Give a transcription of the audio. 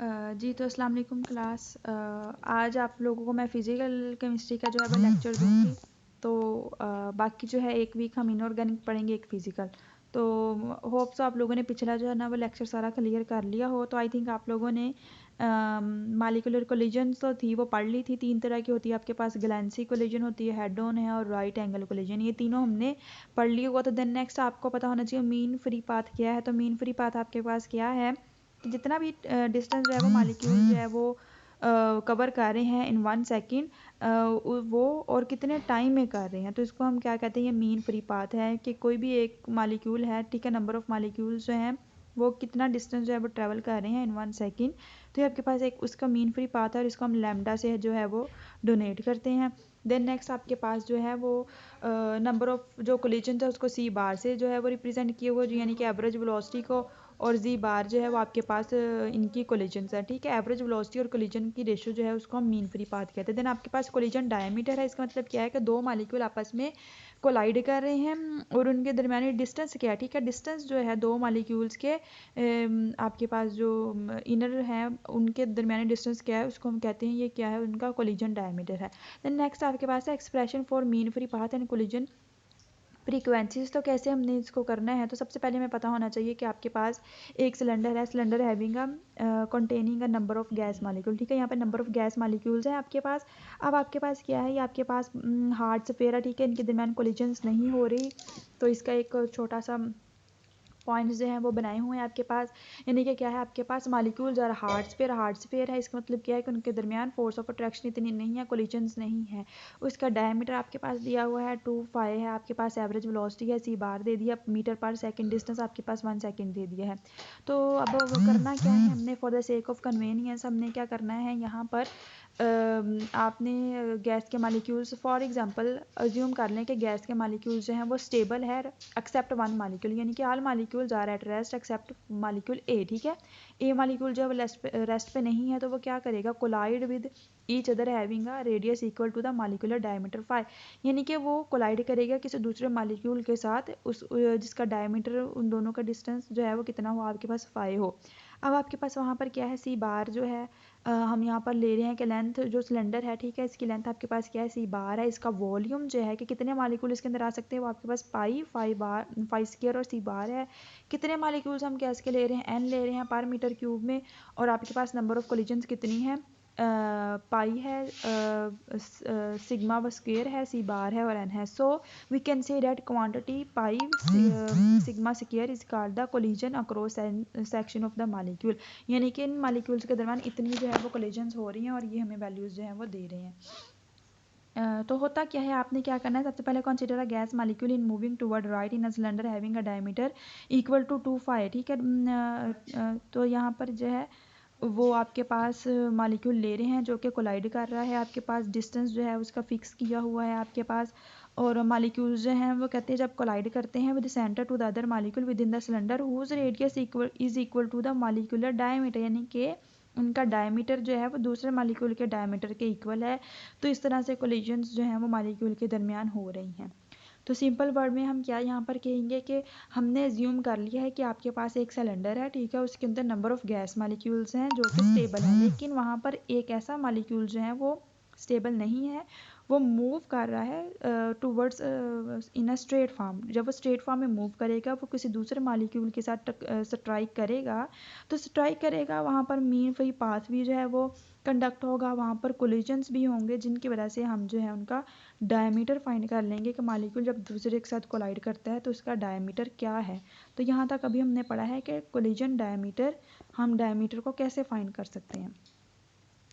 जी तो अस्सलाम वालेकुम क्लास। आज आप लोगों को मैं फ़िज़िकल केमिस्ट्री का जो है वो लेक्चर दूँगी। तो बाकी जो है एक वीक हम इनऑर्गेनिक पढ़ेंगे, एक फ़िज़िकल। तो होप्स आप लोगों ने पिछला जो है ना वो लेक्चर सारा क्लियर कर लिया हो। तो आई थिंक आप लोगों ने मॉलिक्यूलर कोलिजन्स तो थी वो पढ़ ली थी। 3 तरह की होती है आपके पास, ग्लैंसी कोलिजन होती है, हेड ऑन है और राइट एंगल कोलिजन। ये तीनों हमने पढ़ लिया हुआ। तो देन नेक्स्ट आपको पता होना चाहिए मीन फ्री पाथ क्या है। तो मीन फ्री पाथ आपके पास क्या है कि जितना भी डिस्टेंस जो है वो मॉलिक्यूल जो है वो कवर कर रहे हैं इन 1 सेकेंड, वो और कितने टाइम में कर रहे हैं, तो इसको हम क्या कहते हैं, ये मीन फ्री पाथ है कि कोई भी एक मॉलिक्यूल है, ठीक है, नंबर ऑफ मॉलिक्यूल्स जो हैं वो कितना डिस्टेंस जो है वो ट्रैवल कर रहे हैं इन 1 सेकेंड। तो ये आपके पास एक उसका मीन फ्री पाथ है और इसको हम लैम्डा से जो है वो डोनेट करते हैं। देन नेक्स्ट आपके पास जो है वो नंबर ऑफ जो कोलिजन था उसको सी बार से जो है वो रिप्रेजेंट किए हुए, यानी कि एवरेज वेलोसिटी को, और जी बार जो है वो आपके पास इनकी कोलिजन्स है, ठीक है। एवरेज वेलोसिटी और कोलिजन की रेशियो जो है उसको हम मीन फ्री पाथ कहते हैं। देन आपके पास कोलिजन डायमीटर है। इसका मतलब क्या है कि दो मॉलिक्यूल आपस में कोलाइड कर रहे हैं और उनके दरमियानी डिस्टेंस क्या है, ठीक है। डिस्टेंस जो है दो मॉलिक्यूल्स के आपके पास जो इनर हैं उनके दरमियानी डिस्टेंस क्या है उसको हम कहते हैं, ये क्या है, उनका कोलिजन डायमीटर है। देन नेक्स्ट आपके पास है expression for mean free path and collision frequencies. तो कैसे हमने इसको करना है, तो सबसे पहले हमें पता होना चाहिए कि आपके पास एक सिलेंडर है, cylinder having containing a number of gas molecule, ठीक है। यहाँ पे नंबर ऑफ गैस मॉलिक्यूल्स हैं आपके पास। अब आपके पास क्या है, ये आपके पास हार्ड स्फीयर है, ठीक है, इनके दरमियान कोलिजन्स नहीं हो रही। तो इसका एक छोटा सा पॉइंट्स जो हैं वो बनाए हुए हैं आपके पास, यानी कि क्या है, आपके पास मॉलिक्यूल्स और हार्ड स्फीयर है। इसका मतलब क्या है कि उनके दरमियान फोर्स ऑफ अट्रैक्शन इतनी नहीं है, कोलिजन्स नहीं है। उसका डायमीटर आपके पास दिया हुआ है 2π है, आपके पास एवरेज वेलोसिटी है सी बार दे दिया, मीटर पर सेकंड, डिस्टेंस आपके पास 1 सेकंड दे दिया है। तो अब करना क्या है हमने, for the sake of convenience हमने क्या करना है यहाँ पर, आपने गैस के मॉलिक्यूल्स, फॉर एग्जांपल अज्यूम कर लें कि गैस के मॉलिक्यूल्स जो हैं वो स्टेबल है एक्सेप्ट 1 मॉलिक्यूल, यानी कि all molecules are at rest except molecule a, ठीक है। ए मॉलिक्यूल जो है रेस्ट पे नहीं है, तो वो क्या करेगा, collide with each other having a radius equal to the molecular diameter 5, यानी कि वो कोलाइड करेगा किसी दूसरे मॉलिक्यूल के साथ उस जिसका डायमीटर, उन दोनों का डिस्टेंस जो है वो कितना हो, आपके पास 5 हो। अब आपके पास वहाँ पर क्या है, सी बार जो है हम यहाँ पर ले रहे हैं कि लेंथ जो सिलेंडर है, ठीक है, इसकी लेंथ आपके पास क्या है, सी बार है। इसका वॉल्यूम जो है कि कितने मॉलिक्यूल इसके अंदर आ सकते हैं, वो आपके पास पाई 5 स्क्वायर और सी बार है। कितने मॉलिक्यूल्स हम गैस के ले रहे हैं, एन ले रहे हैं पर मीटर क्यूब में, और आपके पास नंबर ऑफ कोलिजन्स कितनी है, पाई है, सिग्मा स्क्वायर है, सी बार है और एन है। So we can say that quantity pi sigma square is called the collision across section of the molecule, यानी कि इन मॉलिक्यूल्स के दरमियान इतनी जो है वो कोलिजन्स हो रही हैं और ये हमें वैल्यूज़ जो है वो दे रहे हैं। तो होता क्या है, आपने क्या करना है, सबसे पहले consider a gas molecule in moving toward right in a cylinder having a diameter equal to 2π, ठीक है। तो यहाँ पर जो है वो आपके पास मॉलिक्यूल ले रहे हैं जो कि कोलाइड कर रहा है, आपके पास डिस्टेंस जो है उसका फिक्स किया हुआ है आपके पास, और मॉलिक्यूल्स जो हैं वो कहते हैं जब कोलाइड करते हैं with centre to the other molecule with in the cylinder whose radius equal to the molecular diameter, यानी कि उनका डायमीटर जो है वो दूसरे मॉलिक्यूल के डायमीटर के इक्वल है। तो इस तरह से कोलिजन्स जो हैं वो मॉलिक्यूल के दरमियान हो रही हैं। तो सिंपल वर्ड में हम क्या यहाँ पर कहेंगे कि हमने एज्यूम कर लिया है कि आपके पास एक सिलेंडर है, ठीक है, उसके अंदर नंबर ऑफ गैस मॉलिक्यूल्स हैं जो कि स्टेबल हैं, लेकिन वहाँ पर एक ऐसा मॉलिक्यूल जो है वो स्टेबल नहीं है, वो मूव कर रहा है towards in a straight form. जब वो स्ट्रेट फॉर्म में मूव करेगा, वो किसी दूसरे मॉलिक्यूल के साथ स्ट्राइक करेगा, तो स्ट्राइक करेगा वहाँ पर मीन फ्री पाथ भी जो है वो कंडक्ट होगा, वहाँ पर कोलिजन्स भी होंगे जिनकी वजह से हम जो है उनका डायमीटर फाइंड कर लेंगे कि मॉलिक्यूल जब दूसरे के साथ कोलाइड करता है तो उसका डायमीटर क्या है। तो यहाँ तक अभी हमने पढ़ा है कि कोलिजन डायमीटर, हम डायमीटर को कैसे फाइंड कर सकते हैं।